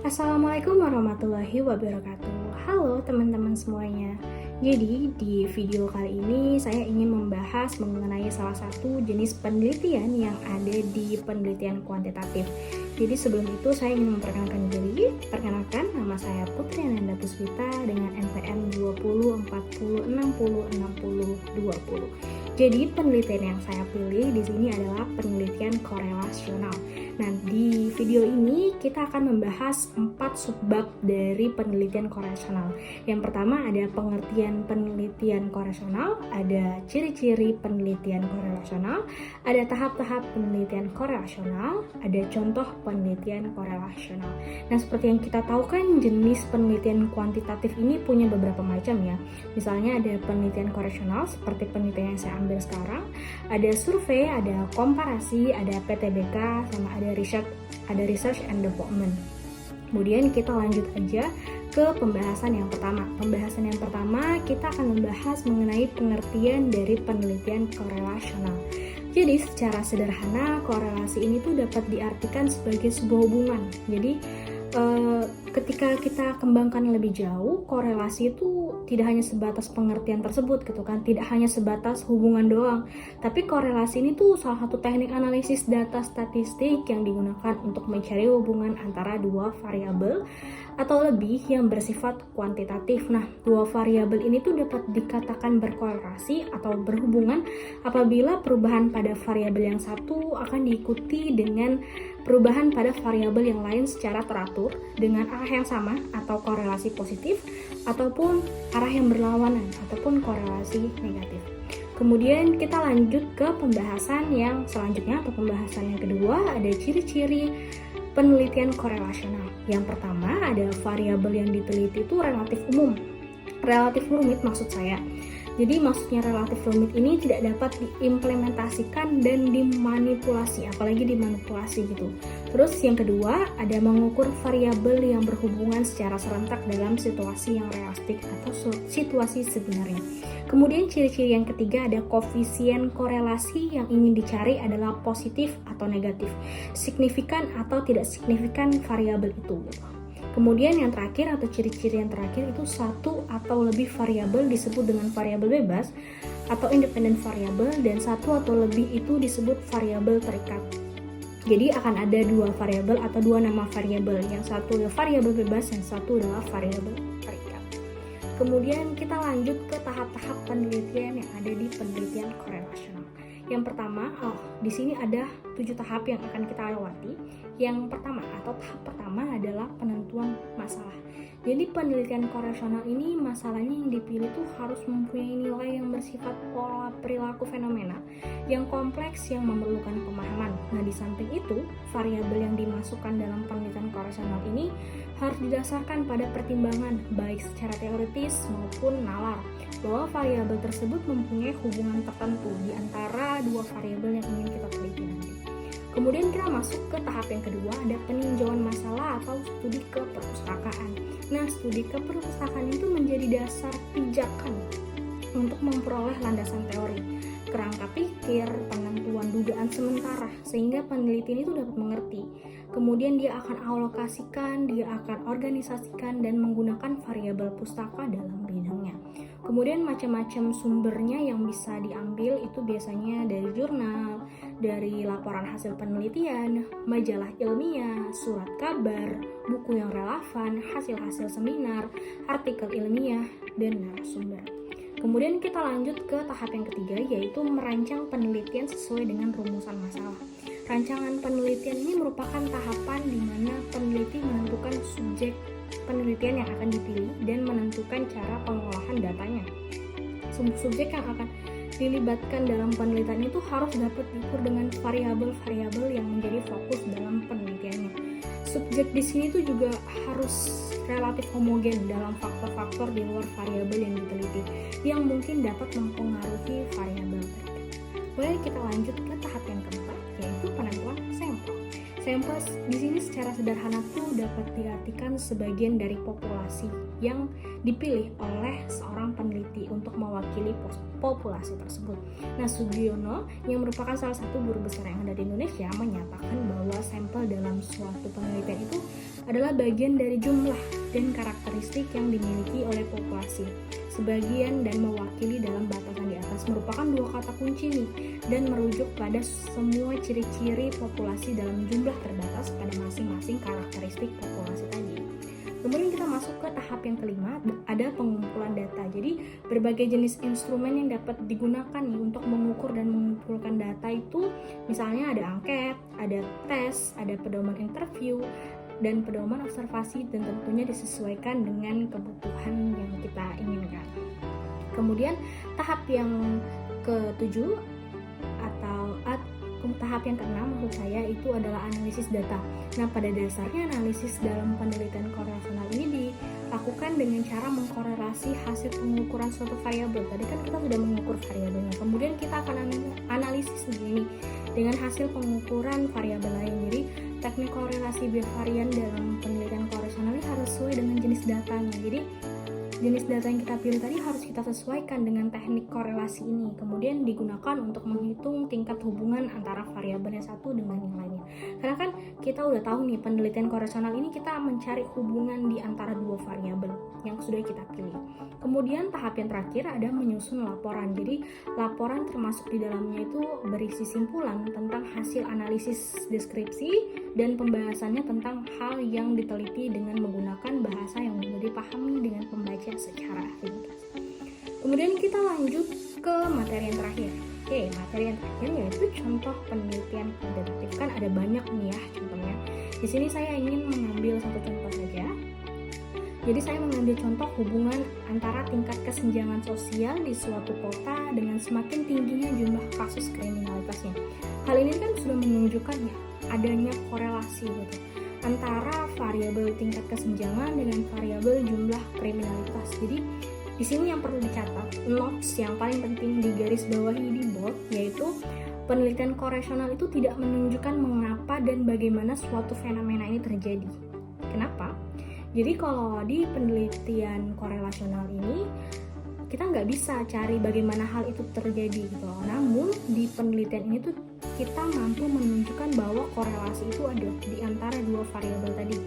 Assalamualaikum warahmatullahi wabarakatuh. Halo teman-teman semuanya. Jadi di video kali ini saya ingin membahas mengenai salah satu jenis penelitian yang ada di penelitian kuantitatif. Jadi sebelum itu saya ingin memperkenalkan diri. Perkenalkan, nama saya Putri Ananda Puspita dengan NPM 2040606020. Jadi penelitian yang saya pilih di sini adalah penelitian korelasional. Nah, di video ini kita akan membahas 4 subbab dari penelitian korelasional. Yang pertama ada pengertian penelitian korelasional, ada ciri-ciri penelitian korelasional, ada tahap-tahap penelitian korelasional, ada contoh penelitian korelasional. Nah, seperti yang kita tahu kan jenis penelitian kuantitatif ini punya beberapa macam ya. Misalnya ada penelitian korelasional seperti penelitian yang saya ambil sekarang, ada survei, ada komparasi, ada PTBK, sama ada research and development. Kemudian kita lanjut aja ke pembahasan yang pertama. Pembahasan yang pertama kita akan membahas mengenai pengertian dari penelitian korelasional. Jadi secara sederhana korelasi ini tuh dapat diartikan sebagai sebuah hubungan. Jadi ketika kita kembangkan lebih jauh, korelasi itu tidak hanya sebatas pengertian tersebut gitu kan, tidak hanya sebatas hubungan doang, tapi korelasi ini tuh salah satu teknik analisis data statistik yang digunakan untuk mencari hubungan antara dua variabel atau lebih yang bersifat kuantitatif. Nah, dua variabel ini tuh dapat dikatakan berkorelasi atau berhubungan apabila perubahan pada variabel yang satu akan diikuti dengan perubahan pada variabel yang lain secara teratur dengan arah yang sama atau korelasi positif, ataupun arah yang berlawanan ataupun korelasi negatif. Kemudian kita lanjut ke pembahasan yang selanjutnya atau pembahasan yang kedua, ada ciri-ciri penelitian korelasional. Yang pertama ada variabel yang diteliti itu relatif umum, relatif rumit maksud saya. Jadi maksudnya relatif rumit ini tidak dapat diimplementasikan dan dimanipulasi, apalagi dimanipulasi gitu. Terus yang kedua ada mengukur variabel yang berhubungan secara serentak dalam situasi yang realistik atau situasi sebenarnya. Kemudian ciri-ciri yang ketiga ada koefisien korelasi yang ingin dicari adalah positif atau negatif, signifikan atau tidak signifikan variabel itu. Kemudian yang terakhir atau ciri-ciri yang terakhir itu satu atau lebih variabel disebut dengan variabel bebas atau independent variabel, dan satu atau lebih itu disebut variabel terikat. Jadi akan ada dua variabel atau dua nama variabel, yang satu adalah variabel bebas, yang satu adalah variabel terikat. Kemudian kita lanjut ke tahap-tahap penelitian yang ada di penelitian korelasional. Yang pertama, di sini ada 7 tahap yang akan kita lewati. Yang pertama atau tahap pertama adalah penentuan masalah. Jadi penelitian korelasional ini masalahnya yang dipilih tuh harus mempunyai nilai yang bersifat pola perilaku fenomena yang kompleks yang memerlukan pemahaman. Nah, di samping itu, variabel yang dimasukkan dalam penelitian korelasional ini harus didasarkan pada pertimbangan baik secara teoritis maupun nalar bahwa variabel tersebut mempunyai hubungan tertentu di antara dua variabel yang ingin kita teliti nanti. Kemudian kita masuk ke tahap yang kedua, ada peninjauan masalah atau studi keperpustakaan. Nah, studi keperpustakaan itu menjadi dasar pijakan untuk memperoleh landasan teori, kerangka pikir, penentuan dugaan sementara, sehingga peneliti itu dapat mengerti. Kemudian dia akan alokasikan, dia akan organisasikan dan menggunakan variabel pustaka dalam bidangnya. Kemudian macam-macam sumbernya yang bisa diambil itu biasanya dari jurnal, dari laporan hasil penelitian, majalah ilmiah, surat kabar, buku yang relevan, hasil-hasil seminar, artikel ilmiah, dan narasumber. Kemudian kita lanjut ke tahap yang ketiga, yaitu merancang penelitian sesuai dengan rumusan masalah. Rancangan penelitian ini merupakan tahapan di mana peneliti menentukan subjek penelitian yang akan dipilih dan menentukan cara pengolahan datanya. Subjek yang akan dilibatkan dalam penelitian itu harus dapat diukur dengan variabel-variabel yang menjadi fokus dalam penelitiannya. Subjek di sini tuh juga harus relatif homogen dalam faktor-faktor di luar variabel yang diteliti yang mungkin dapat mempengaruhi variabel tertentu. Boleh kita lanjut ke tahap yang keempat, yaitu penentuan sampel. Sampel di sini secara sederhana tuh dapat diartikan sebagian dari populasi yang dipilih oleh seorang peneliti untuk mewakili populasi tersebut. Nah, Sugiono yang merupakan salah satu guru besar yang ada di Indonesia menyatakan bahwa sampel dalam suatu penelitian itu adalah bagian dari jumlah dan karakteristik yang dimiliki oleh populasi. Sebagian dan mewakili dalam batasan di atas merupakan dua kata kunci nih, dan merujuk pada semua ciri-ciri populasi dalam jumlah terbatas pada masing-masing karakteristik populasi tadi. Kemudian kita masuk ke tahap yang kelima, ada pengumpulan data. Jadi berbagai jenis instrumen yang dapat digunakan nih untuk mengukur dan mengumpulkan data itu, misalnya ada angket, ada tes, ada pedoman interview, dan pedoman observasi, dan tentunya disesuaikan dengan kebutuhan yang kita inginkan. Kemudian tahap yang ketujuh tahap yang keenam maksud saya itu adalah analisis data. Nah, pada dasarnya analisis dalam penelitian korelasional ini dilakukan dengan cara mengkorelasi hasil pengukuran suatu variabel. Tadi kan kita sudah mengukur variabelnya, kemudian kita akan analisis ini dengan hasil pengukuran variabel lain. Jadi teknik korelasi bivarian dalam penelitian korelasional ini harus sesuai dengan jenis datanya. Jadi jenis data yang kita pilih tadi harus kita sesuaikan dengan teknik korelasi ini, kemudian digunakan untuk menghitung tingkat hubungan antara variabel yang satu dengan yang lainnya. Karena kan kita udah tahu nih, penelitian korelasional ini kita mencari hubungan di antara dua variabel yang sudah kita pilih. Kemudian tahap yang terakhir ada menyusun laporan. Jadi laporan termasuk di dalamnya itu berisi simpulan tentang hasil analisis deskripsi dan pembahasannya tentang hal yang diteliti dengan menggunakan bahasa yang mudah dipahami dengan pembaca secara ringkas. Kemudian kita lanjut ke materi yang terakhir. Oke, materi yang terakhir yaitu contoh penelitian kuantitatif. Kan ada banyak nih ya contohnya. Di sini saya ingin mengambil satu contoh saja. Jadi saya mengambil contoh hubungan antara tingkat kesenjangan sosial di suatu kota dengan semakin tingginya jumlah kasus kriminalitasnya. Hal ini kan sudah menunjukkan ya adanya korelasi gitu antara variabel tingkat kesenjangan dengan variabel jumlah kriminalitas. Jadi di sini yang perlu dicatat, notes yang paling penting di garis bawahi di bold, yaitu penelitian korelasional itu tidak menunjukkan mengapa dan bagaimana suatu fenomena ini terjadi. Kenapa? Jadi kalau di penelitian korelasional ini kita nggak bisa cari bagaimana hal itu terjadi gitu loh. Namun di penelitian ini tuh kita mampu menunjukkan bahwa korelasi itu ada di antara dua variabel tadi.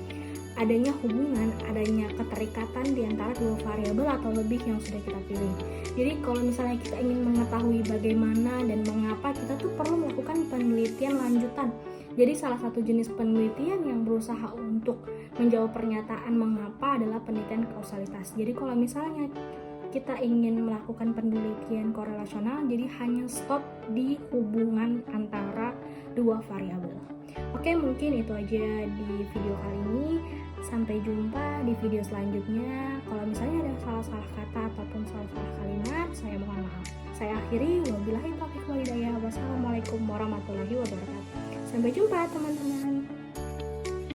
Adanya hubungan, adanya keterikatan di antara dua variabel atau lebih yang sudah kita pilih. Jadi kalau misalnya kita ingin mengetahui bagaimana dan mengapa, kita tuh perlu melakukan penelitian lanjutan. Jadi salah satu jenis penelitian yang berusaha untuk menjawab pernyataan mengapa adalah penelitian kausalitas. Jadi kalau misalnya kita ingin melakukan penelitian korelasional, jadi hanya stop di hubungan antara dua variabel. Oke, mungkin itu aja di video kali ini. Sampai jumpa di video selanjutnya. Kalau misalnya ada salah-salah kata ataupun salah-salah kalimat, saya mohon maaf. Saya akhiri, wabillahi taufiq wal hidayah. Wassalamualaikum warahmatullahi wabarakatuh. Sampai jumpa teman-teman.